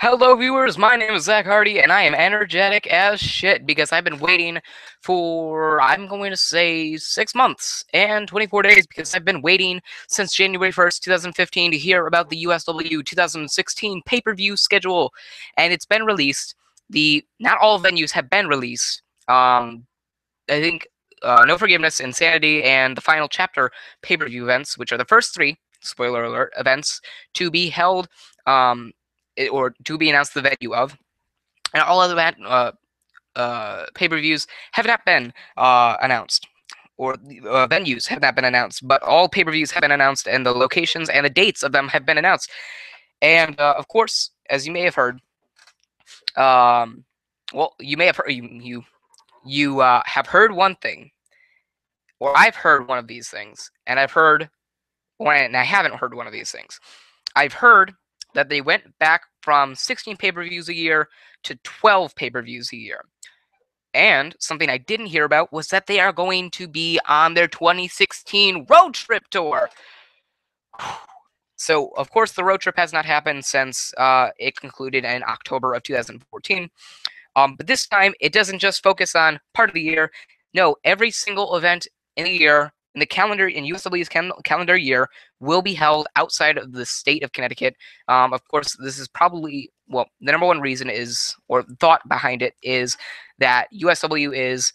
Hello, viewers. My name is Zach Hardy, and I am energetic as shit because I've been waiting for, I'm going to say, 6 months and 24 days because I've been waiting since January 1st, 2015 to hear about the USW 2016 pay-per-view schedule. And it's been released. Not all venues have been released. I think No Forgiveness, Insanity, and the Final Chapter pay-per-view events, which are the first three, spoiler alert, events to be held or to be announced the venue of. And all other pay-per-views have not been announced, or venues have not been announced, but all pay-per-views have been announced, and the locations and the dates of them have been announced. And of course, as you may have heard, well, you may have heard you have heard one thing, or I've heard one of these things, and I haven't heard one of these things. I've heard that they went back from 16 pay-per-views a year to 12 pay-per-views a year. And something I didn't hear about was that they are going to be on their 2016 road trip tour. So, of course, the road trip has not happened since it concluded in October of 2014. But this time, it doesn't just focus on part of the year. No, every single event in the year, in USW's calendar year, will be held outside of the state of Connecticut. Of course, this is probably, well, the number one reason is, or thought behind it is that USW is,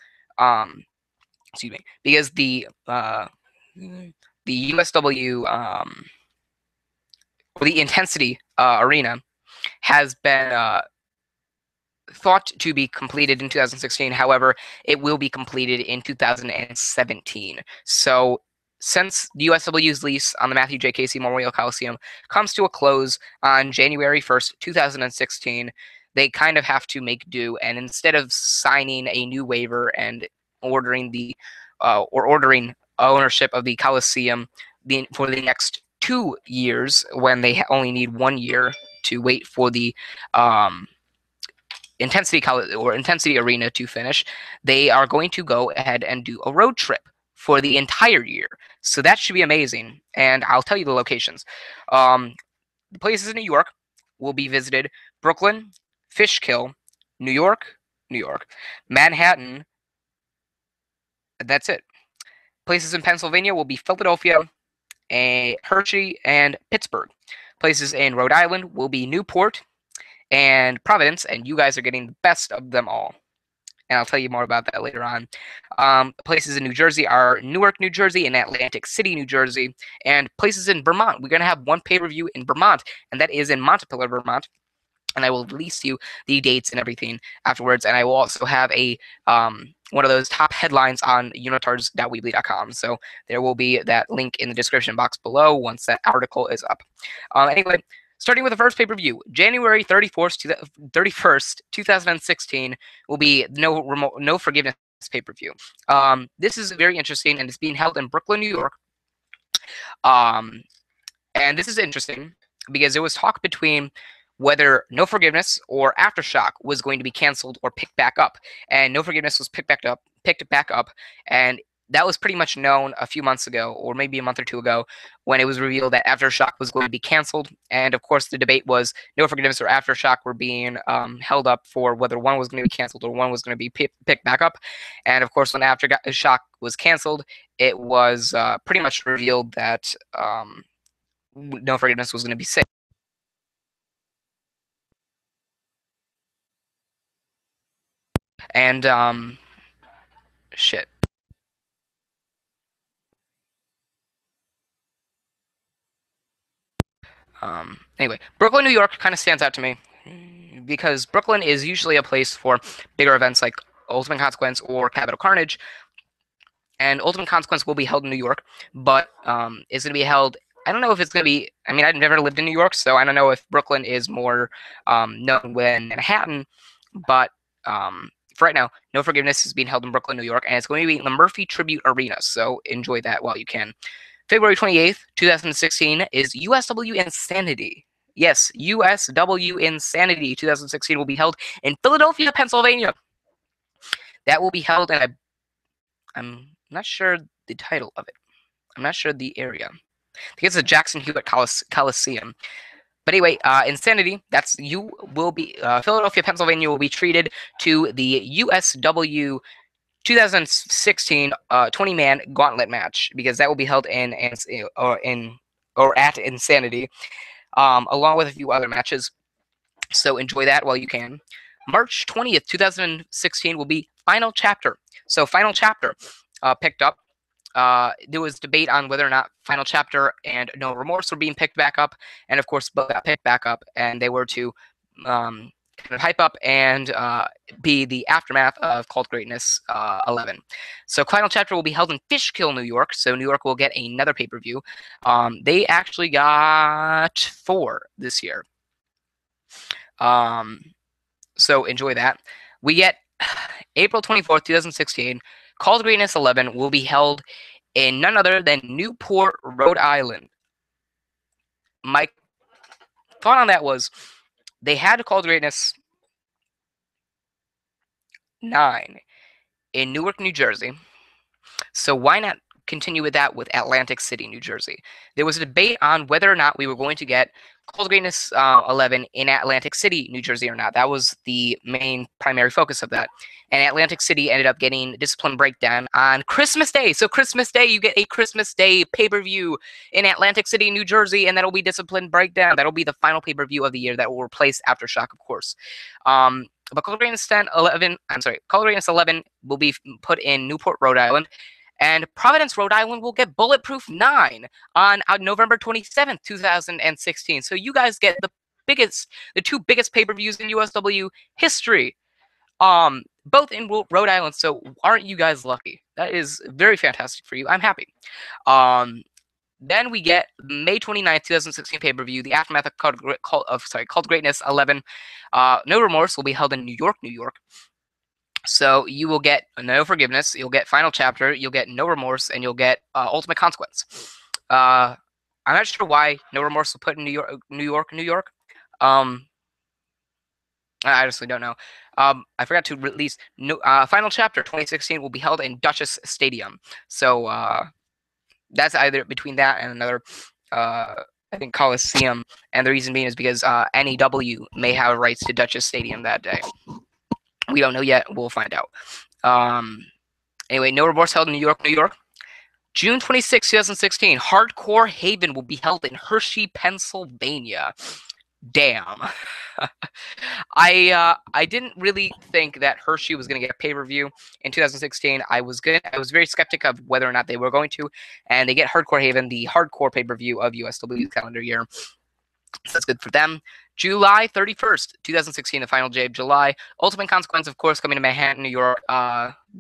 excuse me, because the USW, or the Intensity Arena has been thought to be completed in 2016. However, it will be completed in 2017. So since the USW's lease on the Matthew J. Casey Memorial Coliseum comes to a close on January 1st, 2016, they kind of have to make do. And instead of signing a new waiver and ordering ownership of the Coliseum for the next 2 years, when they only need 1 year to wait for the Intensity Arena to finish, they are going to go ahead and do a road trip for the entire year. So that should be amazing. And I'll tell you the locations. The places in New York will be visited: Brooklyn, Fishkill, New York, Manhattan. That's it. Places in Pennsylvania will be Philadelphia, Hershey, and Pittsburgh. Places in Rhode Island will be Newport and Providence, and you guys are getting the best of them all. And I'll tell you more about that later on. Places in New Jersey are Newark, New Jersey, and Atlantic City, New Jersey. And places in Vermont. We're going to have one pay-per-view in Vermont, and that is in Montpelier, Vermont. And I will release you the dates and everything afterwards. And I will also have a one of those top headlines on unitards.weebly.com. So there will be that link in the description box below once that article is up. Anyway, starting with the first pay-per-view, January 31st, 2016, will be No Forgiveness pay-per-view. This is very interesting, and it's being held in Brooklyn, New York. And this is interesting because there was talk between whether No Forgiveness or Aftershock was going to be canceled or picked back up. And No Forgiveness was picked back up, and that was pretty much known a few months ago, or maybe a month or two ago, when it was revealed that Aftershock was going to be canceled. And of course, the debate was No Forgiveness or Aftershock were being held up for whether one was going to be canceled or one was going to be picked back up. And of course, when Aftershock was canceled, it was pretty much revealed that No Forgiveness was going to be safe. And shit. Anyway, Brooklyn, New York kind of stands out to me because Brooklyn is usually a place for bigger events like Ultimate Consequence or Capital Carnage. And Ultimate Consequence will be held in New York, but it's going to be held. I don't know if it's going to be. I mean, I've never lived in New York, so I don't know if Brooklyn is more known than Manhattan. But for right now, No Forgiveness is being held in Brooklyn, New York, and it's going to be the Murphy Tribute Arena. So enjoy that while you can. February 28th, 2016 is USW Insanity. Yes, USW Insanity 2016 will be held in Philadelphia, Pennsylvania. That will be held, and I'm not sure the title of it. I'm not sure the area. I think it's the Jackson Hewitt Coliseum. But anyway, Insanity, that's you will be Philadelphia, Pennsylvania will be treated to the USW 2016 20-man gauntlet match because that will be held or at Insanity, along with a few other matches. So enjoy that while you can. March 20th, 2016 will be Final Chapter. So Final Chapter picked up. There was debate on whether or not Final Chapter and No Remorse were being picked back up, and of course both got picked back up, and they were to kind of hype up and be the aftermath of Cult Greatness 11. So Final Chapter will be held in Fishkill, New York. So New York will get another pay-per-view. They actually got 4 this year. So enjoy that. We get April 24th, 2016. Cult Greatness 11 will be held in none other than Newport, Rhode Island. My thought on that was they had Cult Greatness 9 in Newark, New Jersey. So why not continue with that with Atlantic City, New Jersey? There was a debate on whether or not we were going to get Cold Greatness 11 in Atlantic City, New Jersey or not. That was the main primary focus of that. And Atlantic City ended up getting Discipline Breakdown on Christmas Day. So Christmas Day, you get a Christmas Day pay-per-view in Atlantic City, New Jersey, and that'll be Discipline Breakdown. That'll be the final pay-per-view of the year that will replace Aftershock, of course. But Cold Greatness 11 will be put in Newport, Rhode Island. And Providence, Rhode Island will get Bulletproof 9 on November 27th, 2016. So you guys get the 2 biggest pay-per-views in USW history, both in Rhode Island. So aren't you guys lucky? That is very fantastic for you. I'm happy. Then we get May 29th, 2016 pay-per-view, the aftermath of Cult Greatness 11. No Remorse will be held in New York, New York. So you will get No Forgiveness, you'll get Final Chapter, you'll get No Remorse, and you'll get Ultimate Consequence. I'm not sure why No Remorse was put in New York. I honestly don't know. I forgot to release Final Chapter 2016 will be held in Dutchess Stadium. So that's either between that and another, I think, Coliseum. And the reason being is because NEW may have rights to Dutchess Stadium that day. We don't know yet. We'll find out. Anyway, No Remorse held in New York, New York. June 26, 2016, Hardcore Haven will be held in Hershey, Pennsylvania. Damn. I didn't really think that Hershey was going to get a pay-per-view in 2016. I was very skeptic of whether or not they were going to, and they get Hardcore Haven, the hardcore pay-per-view of USW's calendar year. So that's good for them. July 31st, 2016, the final day of July. Ultimate Consequence, of course, coming to Manhattan, New York.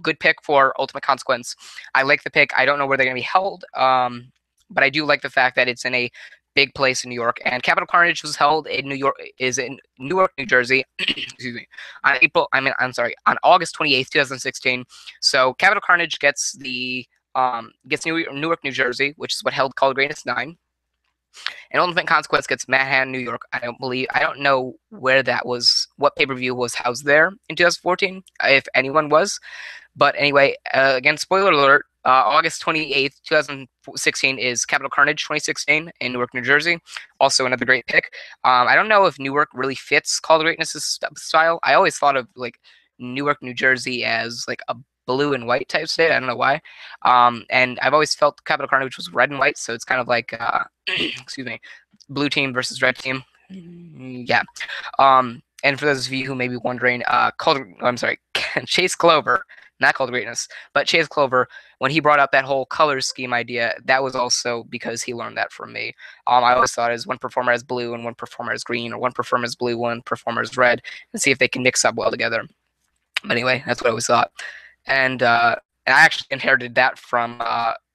Good pick for Ultimate Consequence. I like the pick. I don't know where they're going to be held, but I do like the fact that it's in a big place in New York. And Capital Carnage was held in Newark, New Jersey. Excuse me. On August 28th, 2016. So Capital Carnage gets Newark, New Jersey, which is what held Cult Greatness 9. And Ultimate Consequence gets Manhattan, New York. I don't know where that was, what pay-per-view was housed there in 2014, if anyone was. But anyway, again, spoiler alert, August 28th, 2016 is Capital Carnage 2016 in Newark, New Jersey. Also another great pick. I don't know if Newark really fits Call of Greatness' style. I always thought of like Newark, New Jersey as like a blue and white type state. I don't know why. And I've always felt Capital Carnage was red and white, so it's kind of like, excuse me, blue team versus red team. Yeah. And for those of you who may be wondering, Chase Clover, not Called Greatness, but Chase Clover, when he brought up that whole color scheme idea, that was also because he learned that from me. I always thought as one performer has blue and one performer has green, or one performer has blue, one performer has red, and see if they can mix up well together. But anyway, that's what I always thought. And I actually inherited that from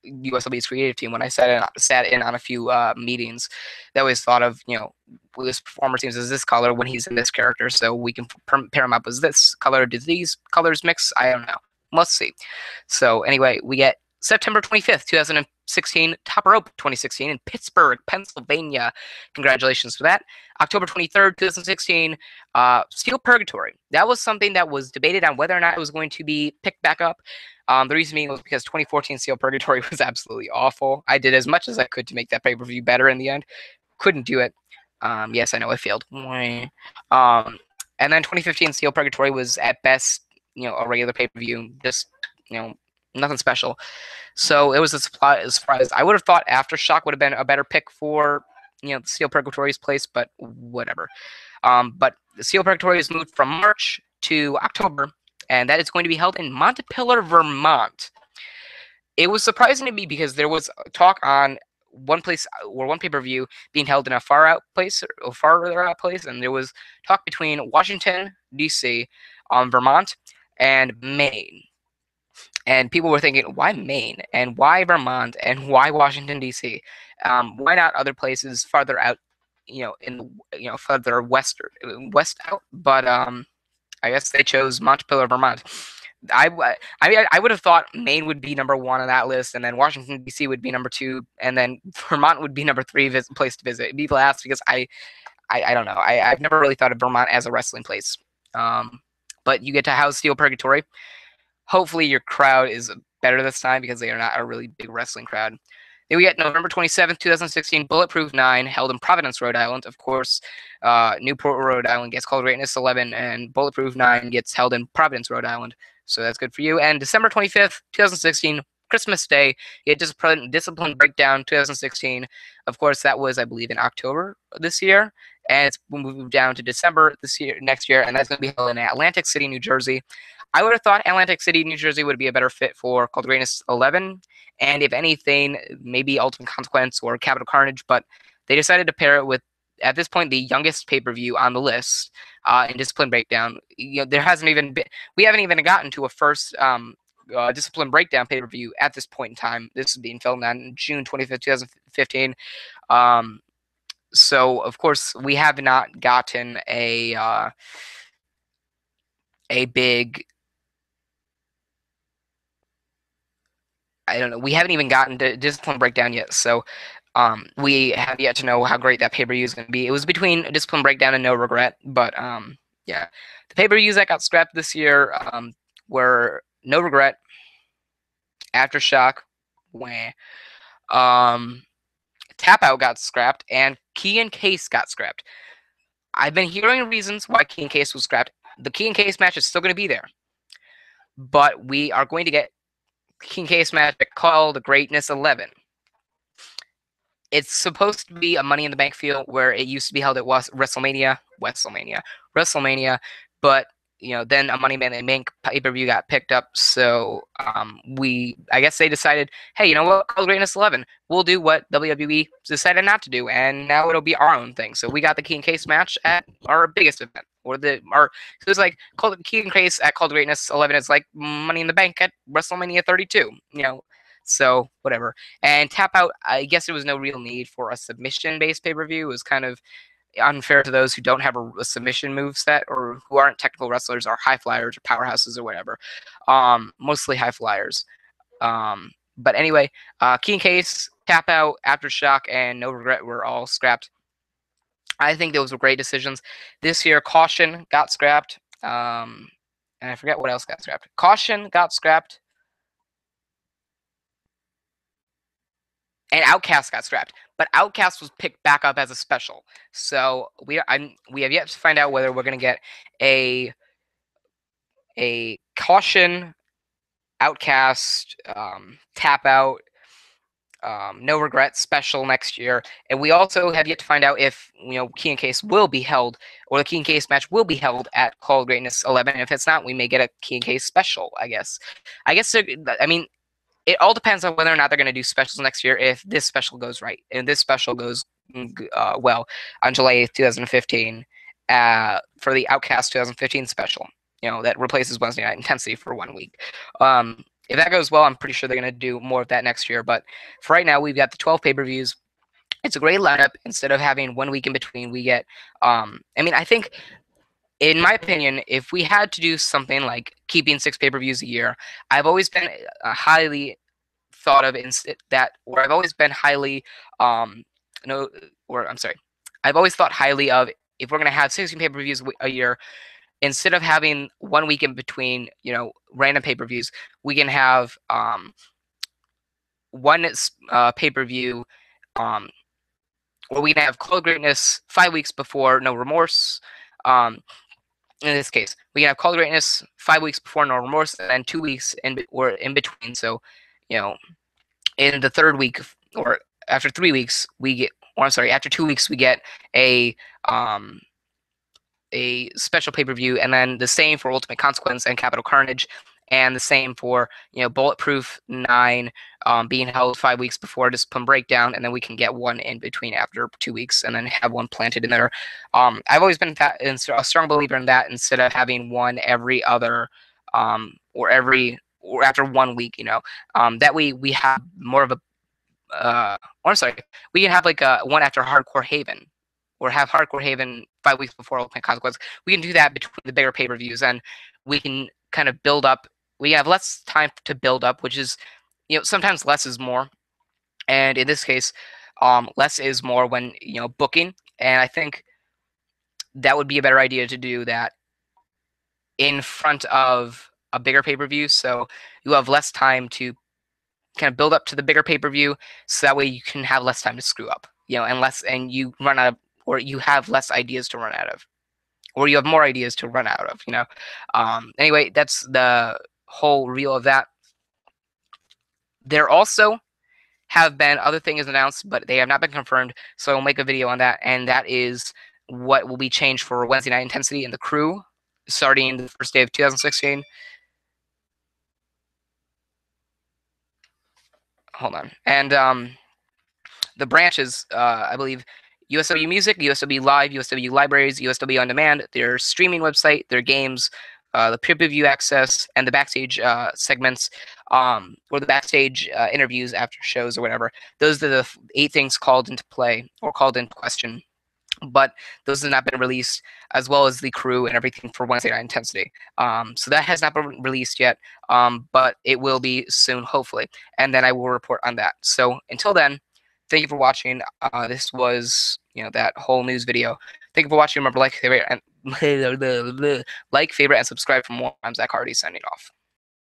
USW's creative team when I sat in on a few meetings. They always thought of, this performer seems as this color when he's in this character, so we can pair him up as this color. Did these colors mix? I don't know. Let's see. So anyway, we get September 25th, 2016, Top Rope 2016 in Pittsburgh, Pennsylvania. Congratulations for that. October 23rd, 2016, Steel Purgatory. That was something that was debated on whether or not it was going to be picked back up. The reason being was because 2014 Steel Purgatory was absolutely awful. I did as much as I could to make that pay-per-view better in the end. Couldn't do it. Yes, I know I failed. And then 2015 Steel Purgatory was at best, a regular pay-per-view, just, nothing special. So it was a surprise. I would have thought Aftershock would have been a better pick for, Steel Purgatory's place, but whatever. But the Steel Purgatory is moved from March to October, and that is going to be held in Montpelier, Vermont. It was surprising to me because there was talk on one place or one pay-per-view being held in a far out place or farther out place, and there was talk between Washington D.C., Vermont, and Maine. And people were thinking, why Maine and why Vermont and why Washington D.C.? Why not other places farther out? Further west out. But I guess they chose Montpelier, Vermont. I would have thought Maine would be number one on that list, and then Washington D.C. would be number two, and then Vermont would be number three place to visit. People ask because I don't know. I've never really thought of Vermont as a wrestling place. But you get to house Steel Purgatory. Hopefully your crowd is better this time because they are not a really big wrestling crowd. Then we get November 27th, 2016, Bulletproof 9, held in Providence, Rhode Island. Of course, Newport, Rhode Island gets called Greatness 11, and Bulletproof 9 gets held in Providence, Rhode Island. So that's good for you. And December 25th, 2016, Christmas Day, you get Discipline Breakdown 2016. Of course, that was, I believe, in October this year. And it's moved down to December next year, and that's going to be held in Atlantic City, New Jersey. I would have thought Atlantic City, New Jersey would be a better fit for Called Greatness 11, and if anything, maybe Ultimate Consequence or Capital Carnage, but they decided to pair it with, at this point, the youngest pay-per-view on the list in Discipline Breakdown. There hasn't even been, we haven't even gotten to a first Discipline Breakdown pay-per-view at this point in time. This is being filmed on June 25th, 2015. So, of course, we have not gotten a big, I don't know. We haven't even gotten to Discipline Breakdown yet, so we have yet to know how great that pay-per-view is going to be. It was between Discipline Breakdown and No Regret, but yeah, the pay-per-views that got scrapped this year were No Regret, Aftershock, wah, Tap Out got scrapped, and Key and Case got scrapped. I've been hearing reasons why Key and Case was scrapped. The Key and Case match is still going to be there, but we are going to get Key and Case match called Greatness 11. It's supposed to be a Money in the Bank feel where it used to be held at WrestleMania, but then a Money in the Bank pay-per-view got picked up, so I guess they decided, hey, you know what, call Greatness 11. We'll do what WWE decided not to do, and now it'll be our own thing. So we got the Key and Case match at our biggest event, so it was like called Key and Case at Called Greatness 11. It's like Money in the Bank at WrestleMania 32. So whatever. And Tap Out, I guess there was no real need for a submission-based pay-per-view. It was kind of unfair to those who don't have a submission move set or who aren't technical wrestlers or high flyers or powerhouses or whatever. Mostly high flyers. But anyway, Key and Case, Tap Out, Aftershock, and No Regret were all scrapped. I think those were great decisions. This year, Caution got scrapped. And I forget what else got scrapped. Caution got scrapped. And Outcast got scrapped, but Outcast was picked back up as a special. So we have yet to find out whether we're going to get a Caution, Outcast, Tap Out, No Regret special next year, and we also have yet to find out if Key and Case will be held, or the Key and Case match will be held at Call of Greatness 11. And if it's not, we may get a Key and Case special. I guess. I mean, it all depends on whether or not they're going to do specials next year. If this special goes right, and this special goes well on July 8th, 2015, for the Outcast 2015 special, that replaces Wednesday Night Intensity for 1 week. If that goes well, I'm pretty sure they're going to do more of that next year. But for right now, we've got the 12 pay-per-views. It's a great lineup. Instead of having 1 week in between, we get. I think, in my opinion, if we had to do something like keeping 6 pay-per-views a year, I've always been highly thought of I've always been highly, I've always thought highly of, if we're going to have 16 pay-per-views a year, instead of having 1 week in between, random pay-per-views, we can have one pay-per-view or we can have Call of Greatness 5 weeks before No Remorse. In this case, we can have Call of Greatness 5 weeks before No Remorse, and then 2 weeks or in between. So, you know, in the third week or after 3 weeks, we get, or I'm sorry, after 2 weeks, we get a um, a special pay-per-view, and then the same for Ultimate Consequence and Capital Carnage, and the same for Bulletproof 9 being held 5 weeks before Discipline Breakdown, and then we can get one in between after 2 weeks, and then have one planted in there. I've always been a strong believer in that instead of having one every other or after 1 week. That way we have more of a or I'm sorry, we can have like one after Hardcore Haven, or have Hardcore Haven 5 weeks before Ultimate Consequence. We can do that between the bigger pay-per-views, and we can kind of build up. We have less time to build up, which is, sometimes less is more, and in this case, less is more when booking. And I think that would be a better idea to do that in front of a bigger pay-per-view, so you have less time to kind of build up to the bigger pay-per-view, so that way you can have less time to screw up, and you run out of, or you have less ideas to run out of, or you have more ideas to run out of. Anyway, that's the whole reel of that. There also have been other things announced, but they have not been confirmed, so I'll make a video on that, and that is what will be changed for Wednesday Night Intensity in the crew starting the first day of 2016. Hold on. And the branches, I believe, USW Music, USW Live, USW Libraries, USW On Demand, their streaming website, their games, the pay-per-view access, and the backstage segments, or the backstage interviews after shows or whatever. Those are the 8 things called into play or called into question. But those have not been released, as well as the crew and everything for Wednesday Night Intensity. So that has not been released yet, but it will be soon, hopefully. And then I will report on that. So until then, thank you for watching. This was, that whole news video. Thank you for watching. Remember, like, favorite, and like, favorite, and subscribe for more. I'm Zach Hardy, signing off.